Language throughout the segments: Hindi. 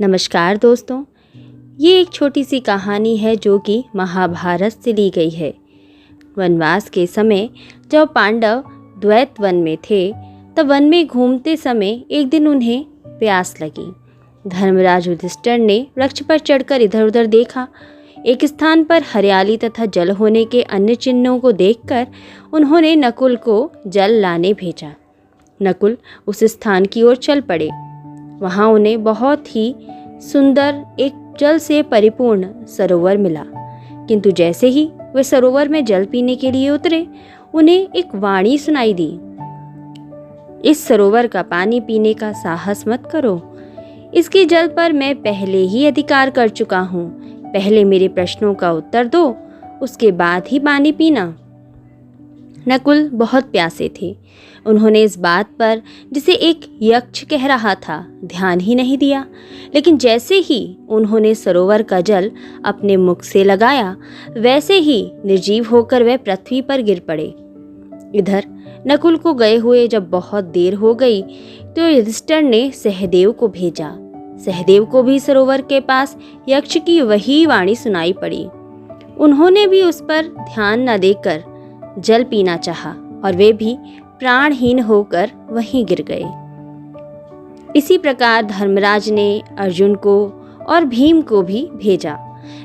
नमस्कार दोस्तों, ये एक छोटी सी कहानी है जो कि महाभारत से ली गई है। वनवास के समय जब पांडव द्वैत वन में थे तब वन में घूमते समय एक दिन उन्हें प्यास लगी। धर्मराज युधिष्ठिर ने वृक्ष पर चढ़कर इधर उधर देखा। एक स्थान पर हरियाली तथा जल होने के अन्य चिन्हों को देखकर उन्होंने नकुल को जल लाने भेजा। नकुल उस स्थान की ओर चल पड़े। वहाँ उन्हें बहुत ही सुंदर एक जल से परिपूर्ण सरोवर मिला, किंतु जैसे ही वे सरोवर में जल पीने के लिए उतरे, उन्हें एक वाणी सुनाई दी। इस सरोवर का पानी पीने का साहस मत करो। इसके जल पर मैं पहले ही अधिकार कर चुका हूँ। पहले मेरे प्रश्नों का उत्तर दो, उसके बाद ही पानी पीना। नकुल बहुत प्यासे थे। उन्होंने इस बात पर, जिसे एक यक्ष कह रहा था, ध्यान ही नहीं दिया। लेकिन जैसे ही उन्होंने सरोवर का जल अपने मुख से लगाया, वैसे ही निर्जीव होकर वे पृथ्वी पर गिर पड़े। इधर नकुल को गए हुए जब बहुत देर हो गई तो युधिष्ठिर ने सहदेव को भेजा। सहदेव को भी सरोवर के पास यक्ष की वही वाणी सुनाई पड़ी। उन्होंने भी उस पर ध्यान न देकर जल पीना चाहा और वे भी प्राणहीन होकर वहीं गिर गए। इसी प्रकार धर्मराज ने अर्जुन को और भीम को भी भेजा।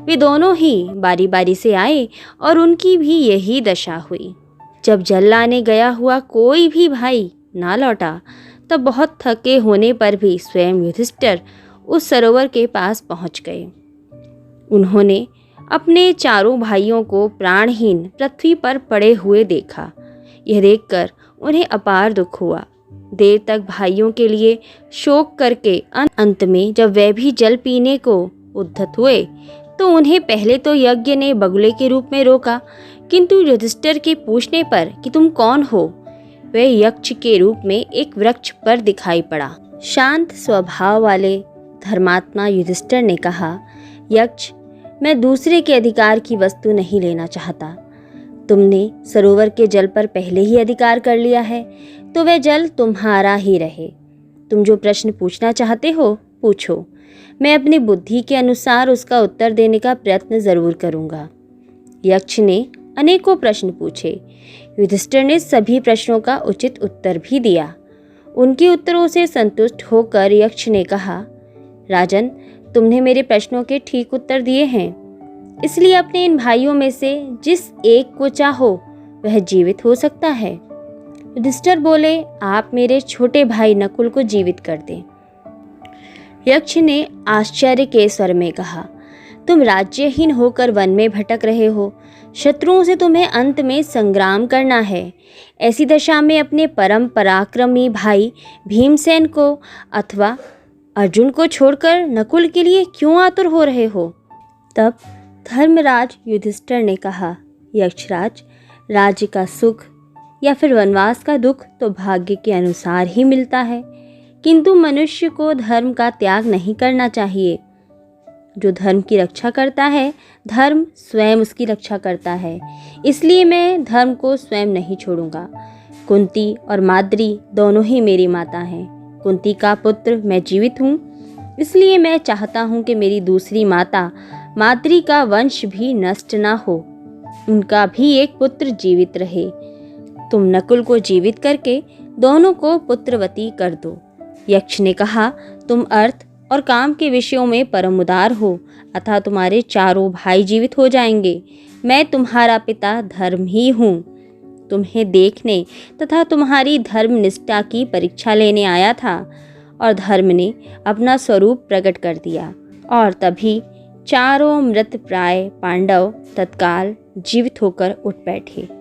वे दोनों ही बारी बारी से आए और उनकी भी यही दशा हुई। जब जल लाने गया हुआ कोई भी भाई ना लौटा, तब बहुत थके होने पर भी स्वयं युधिष्ठिर उस सरोवर के पास पहुंच गए। उन्होंने अपने चारों भाइयों को प्राणहीन पृथ्वी पर पड़े हुए देखा। यह देखकर उन्हें अपार दुख हुआ। देर तक भाइयों के लिए शोक करके अंत में जब वे भी जल पीने को उद्यत हुए तो उन्हें पहले तो यज्ञ ने बगुले के रूप में रोका, किंतु युधिष्ठिर के पूछने पर कि तुम कौन हो, वे यक्ष के रूप में एक वृक्ष पर दिखाई पड़ा। शांत स्वभाव वाले धर्मात्मा युधिष्ठिर ने कहा, यक्ष, मैं दूसरे के अधिकार की वस्तु नहीं लेना चाहता। तुमने सरोवर के जल पर पहले ही अधिकार कर लिया है, तो वह जल तुम्हारा ही रहे। तुम जो प्रश्न पूछना चाहते हो पूछो, मैं अपनी बुद्धि के अनुसार उसका उत्तर देने का प्रयत्न जरूर करूँगा। यक्ष ने अनेकों प्रश्न पूछे। युधिष्ठिर ने सभी प्रश्नों का उचित उत्तर भी दिया। उनके उत्तरों से संतुष्ट होकर यक्ष ने कहा, राजन, तुमने मेरे प्रश्नों के ठीक उत्तर दिए हैं, इसलिए अपने इन भाइयों में से जिस एक को चाहो वह जीवित हो सकता है। युधिष्ठिर बोले, आप मेरे छोटे भाई नकुल को जीवित कर दें। यक्ष ने आश्चर्य के स्वर में कहा, तुम राज्यहीन होकर वन में भटक रहे हो। शत्रुओं से तुम्हें अंत में संग्राम करना है। ऐसी दशा में अपने परम पराक्रमी भाई भीमसेन को अथवा अर्जुन को छोड़कर नकुल के लिए क्यों आतुर हो रहे हो? तब धर्मराज युधिष्ठिर ने कहा, यक्षराज, राज्य का सुख या फिर वनवास का दुख तो भाग्य के अनुसार ही मिलता है, किंतु मनुष्य को धर्म का त्याग नहीं करना चाहिए। जो धर्म की रक्षा करता है, धर्म स्वयं उसकी रक्षा करता है। इसलिए मैं धर्म को स्वयं नहीं छोड़ूंगा। कुंती और माद्री दोनों ही मेरी माता हैं। कुंती का पुत्र मैं जीवित हूँ, इसलिए मैं चाहता हूँ कि मेरी दूसरी माता माद्री का वंश भी नष्ट ना हो, उनका भी एक पुत्र जीवित रहे। तुम नकुल को जीवित करके दोनों को पुत्रवती कर दो। यक्ष ने कहा, तुम अर्थ और काम के विषयों में परम उदार हो, अतः तुम्हारे चारों भाई जीवित हो जाएंगे। मैं तुम्हारा पिता धर्म ही हूँ। तुम्हें देखने तथा तुम्हारी धर्म निष्ठा की परीक्षा लेने आया था और धर्म ने अपना स्वरूप प्रकट कर दिया। और तभी चारों मृत प्राय पांडव तत्काल जीवित होकर उठ बैठे।